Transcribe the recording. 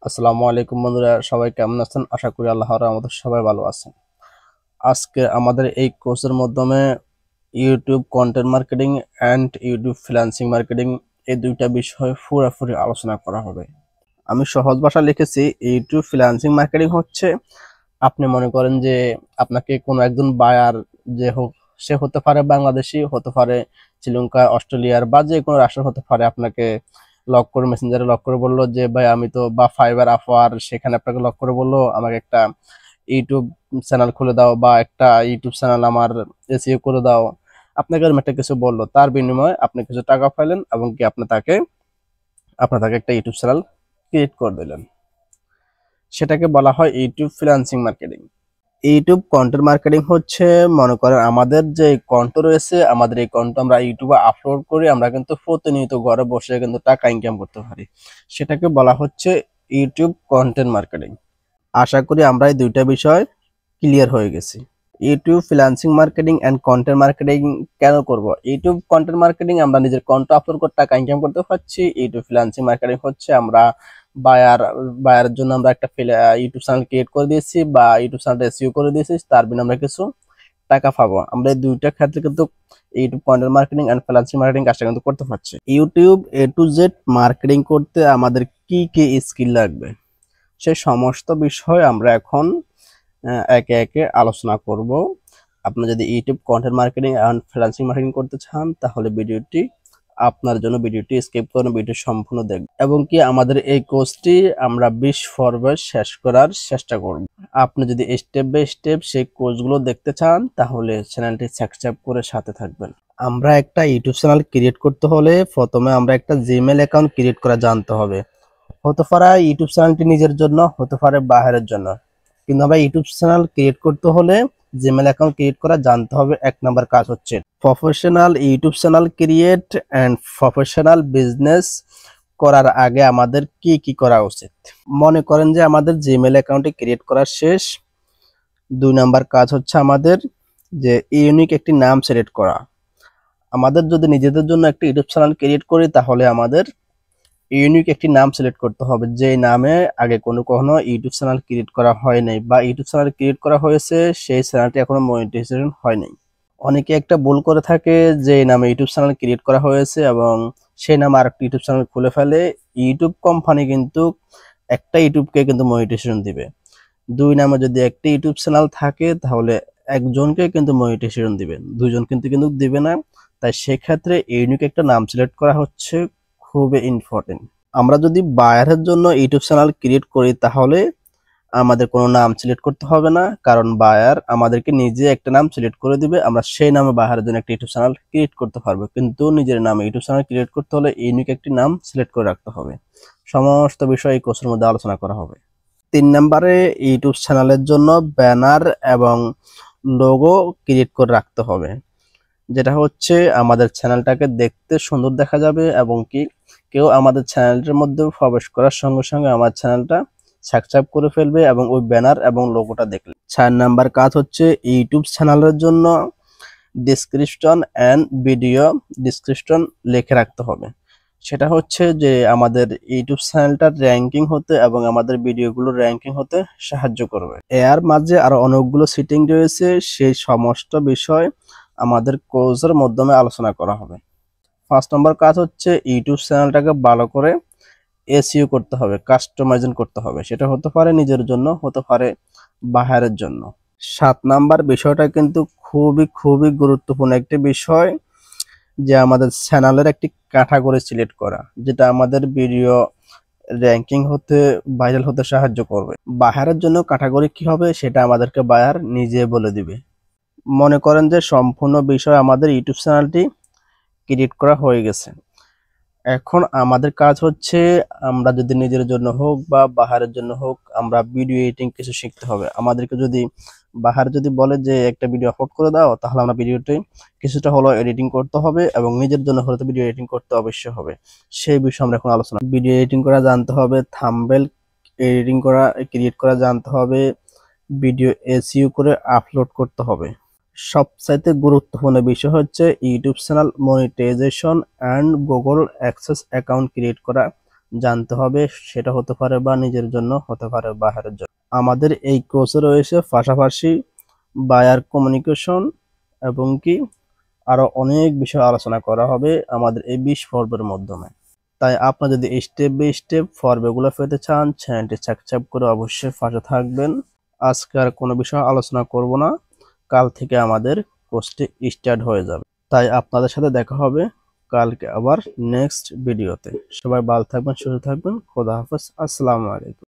আসসালামু আলাইকুম বন্ধুরা, সবাই কেমন আছেন? আশা করি আল্লাহর রহমতে সবাই ভালো আছেন। আজকে আমাদের এই কোর্সের মাধ্যমে YouTube content marketing and YouTube freelancing marketing এই দুইটা বিষয় পুরোপুরি আলোচনা করা হবে। আমি সহজ ভাষা লিখেছি। ইউটিউব ফ্রিল্যান্সিং মার্কেটিং হচ্ছে, আপনি মনে করেন যে আপনাকে কোনো একজন বায়ার যে হোক, সে হতে পারে বাংলাদেশি, হতে পারে শ্রীলঙ্কা, অস্ট্রেলিয়ার বা যে কোনো রাষ্ট্র হতে পারে, আপনাকে লক করে মেসেঞ্জারে লক করে বললো যে ভাই আমি তো, বা ফাইবার আফওয়ার সেখানে আপনাকে লক করে বললো আমাকে একটা ইউটিউব চ্যানেল খুলে দাও বা একটা ইউটিউব চ্যানেল আমার এসইও করে দাও। আপনাকে এরকম একটা কিছু বললো, তার বিনিময়ে আপনি কিছু টাকা পাইলেন এবং কি আপনি তাকে একটা ইউটিউব চ্যানেল ক্রিয়েট করে দিলেন। সেটাকে বলা হয় YouTube freelancing marketing. YouTube content marketing হচ্ছে, মনে করেন আমাদের যে কন্ট রয়েছে, আমাদের এই কন্ট আমরা ইউটিউবে আপলোড করি, আমরা কিন্তু প্রতিনিয়ত ঘরে বসে কিন্তু টাকা ইনকাম করতে পারি। সেটাকে বলা হচ্ছে ইউটিউব কন্টেন্ট মার্কেটিং। আশা করি আমরা এই দুইটা বিষয় ক্লিয়ার হয়ে গেছি। YouTube freelancing marketing and content marketing কেন করব? ইউটিউব কন্টেন্ট মার্কেটিং আমরা নিজের কন্ট আপলোড করে টাকা ইনকাম করতে পারছি। ইউটিউব ফ্রিল্যান্সিং মার্কেটিং হচ্ছে আমরা বায়ার বায়ারের জন্য আমরা একটা ইউটিউব চ্যানেল ক্রিয়েট করে দিয়েছি বা ইউটিউব চ্যানেলটা এসইও করে দিয়েছি, তার বিনিময়ে আমরা কিছু টাকা পাবো। আমরা এই দুইটা ক্ষেত্রে কিন্তু YouTube content marketing and freelancing marketing কাজটা কিন্তু করতে পারছি। YouTube A to Z marketing করতে আমাদের কি কি স্কিল লাগবে, সে সমস্ত বিষয় আমরা এখন একে একে আলোচনা করব। আপনি যদি YouTube content marketing and freelancing marketing করতে চান, তাহলে ভিডিওটি আপনার জন্য, ভিডিওটি স্কিপ করুন, ভিডিও সম্পূর্ণ দেখবেন এবং কি আমাদের এই কোর্সটি আমরা 20 পর্বে শেষ করার চেষ্টা করব। আপনি যদি স্টেপ বাই স্টেপ সেই কোর্সগুলো দেখতে চান, তাহলে চ্যানেলটি সাবস্ক্রাইব করে সাথে থাকবেন। আমরা একটা ইউটিউব চ্যানেল ক্রিয়েট করতে হলে প্রথমে আমরা একটা জিমেইল অ্যাকাউন্ট ক্রিয়েট করা জানতে হবে। হতে পারে ইউটিউব চ্যানেলটি নিজের জন্য, হতে পারে বাইরের জন্য, কিন্তু আমরা ইউটিউব চ্যানেল ক্রিয়েট করতে হলে জিমেইল অ্যাকাউন্ট ক্রিয়েট করা জানতে হবে। এক নাম্বার কাজ হচ্ছে professional YouTube channel create and professional business করার আগে আমাদের কি কি করা উচিত। মনে করেন যে আমাদের জিমেইল অ্যাকাউন্টটি ক্রিয়েট করা শেষ, 2 নাম্বার কাজ হচ্ছে আমাদের যে ইউনিক একটি নাম সিলেক্ট করা। আমাদের যদি নিজেদের জন্য একটা ইউটিউব চ্যানেল ক্রিয়েট করি, তাহলে আমাদের ইউনিক একটি নাম সিলেক্ট করতে হবে, যে নামে আগে কখনো ইউটিউব চ্যানেল ক্রিয়েট করা হয় নাই, বা ইউটিউব চ্যানেল ক্রিয়েট করা হয়েছে সেই চ্যানেলটি এখনো মনিটাইজেশন হয় নাই। অনেকে একটা ভুল করে থাকে, যে নামে ইউটিউব চ্যানেল ক্রিয়েট করা হয়েছে এবং সেই নামে আরেকটা ইউটিউব চ্যানেল খুলে ফেলে। ইউটিউব কোম্পানি কিন্তু একটা ইউটিউবকে কিন্তু মনিটাইজেশন দিবে। 2 নামে যদি একটা ইউটিউব চ্যানেল থাকে, তাহলে একজনকে কিন্তু মনিটাইজেশন দিবে, দুজন কিন্তু কিন্তু দিবে না। তাই সেক্ষেত্রে ইউনিক একটা নাম সিলেক্ট করা হচ্ছে খুবই ইম্পর্টেন্ট। আমরা যদি বায়ারের জন্য ইউটিউব চ্যানেল ক্রিয়েট করি, তাহলে আমাদের কোনো নাম সিলেক্ট করতে হবে না, কারণ বায়ার আমাদেরকে নিজে একটা নাম সিলেক্ট করে দিবে। আমরা সেই নামে বায়ারের জন্য একটা ইউটিউব চ্যানেল ক্রিয়েট করতে পারবো, কিন্তু নিজের নামে ইউটিউব চ্যানেল ক্রিয়েট করতে হলে ইউনিক একটি নাম সিলেক্ট করে রাখতে হবে। সমস্ত বিষয় এই কোর্সের মধ্যে আলোচনা করা হবে। 3 নম্বরে ইউটিউব চ্যানেলের জন্য ব্যানার এবং লোগো ক্রিয়েট করে রাখতে হবে, যেটা হচ্ছে আমাদের চ্যানেলটাকে দেখতে সুন্দর দেখা যাবে এবং কি কেউ আমাদের চ্যানেলটার মধ্যে প্রবেশ করার সঙ্গে সঙ্গে আমার চ্যানেলটা সাবস্ক্রাইব করে ফেলবে এবং ওই ব্যানার এবং লোগোটা দেখলে। 4 নাম্বার কাজ হচ্ছে ইউটিউব চ্যানেলের জন্য ডেসক্রিপশন অ্যান্ড ভিডিও ডেসক্রিপশন লিখে রাখতে হবে। সেটা হচ্ছে যে আমাদের ইউটিউব চ্যানেলটার র্যাঙ্কিং হতে এবং আমাদের ভিডিওগুলোর র্যাঙ্কিং হতে সাহায্য করবে। এর মাঝে আরো অনেকগুলো সেটিং রয়েছে, সেই সমস্ত বিষয় আমাদের কোর্সের মাধ্যমে আলোচনা করা হবে। 5 নম্বর কাজ হচ্ছে ইউটিউব চ্যানেলটাকে ভালো করে এসইও করতে হবে, কাস্টমাইজেশন করতে হবে। সেটা হতে পারে নিজের জন্য, হতে পারে বাহিরের জন্য। 7 নাম্বার বিষয়টা কিন্তু খুবই খুবই গুরুত্বপূর্ণ একটি বিষয়, যে আমাদের চ্যানেলের একটি ক্যাটাগরি সিলেক্ট করা, যেটা আমাদের ভিডিও র্যাঙ্কিং হতে, ভাইরাল হতে সাহায্য করবে। বায়ারের জন্য ক্যাটাগরি কি হবে সেটা আমাদেরকে বায়ার নিজে বলে দিবে। মনে করেন যে সম্পূর্ণ বিষয় আমাদের ইউটিউব চ্যানেলটি ক্রিয়েট করা হয়ে গেছে। এখন আমাদের কাজ হচ্ছে, আমরা যদি নিজের জন্য হোক বা বাহারের জন্য হোক, আমরা ভিডিও এডিটিং কিছু শিখতে হবে। আমাদেরকে যদি বাহার যদি বলে যে একটা ভিডিও আপলোড করে দাও, তাহলে আমরা ভিডিওটি কিছুটা হলো এডিটিং করতে হবে এবং নিজের জন্য হলে তো ভিডিও এডিটিং করতে অবশ্যই হবে। সেই বিষয়ে আমরা এখন আলোচনা। ভিডিও এডিটিং করা জানতে হবে, থাম্বনেল এডিটিং করা ক্রিয়েট করা জানতে হবে, ভিডিও এসইও করে আপলোড করতে হবে। সবচাইতে গুরুত্বপূর্ণ বিষয় হচ্ছে YouTube channel monetisation and Google access account create করা জানতে হবে, সেটা হতে পারে বা নিজের জন্য, হতে পারে বাহিরের জন্য। আমাদের এই কোর্সে রয়েছে পাশাপাশি বায়ার কমিউনিকেশন এবং কি আরো অনেক বিষয় আলোচনা করা হবে আমাদের এই 20 পর্বের মাধ্যমে। তাই আপনি যদি স্টেপ বাই স্টেপ পর্বগুলো পেতে চান, চ্যানেলটি সাবস্ক্রাইব করে অবশ্যই পাশে থাকবেন। আজকে আর কোনো বিষয় আলোচনা করব না, কাল থেকে আমাদের কোর্সটি স্টার্ট হয়ে যাবে। তাই আপনাদের সাথে দেখা হবে কালকে আবার নেক্সট ভিডিওতে। সবাই ভালো থাকবেন, সুস্থ থাকবেন। খোদা হাফেজ। আসসালামু আলাইকুম।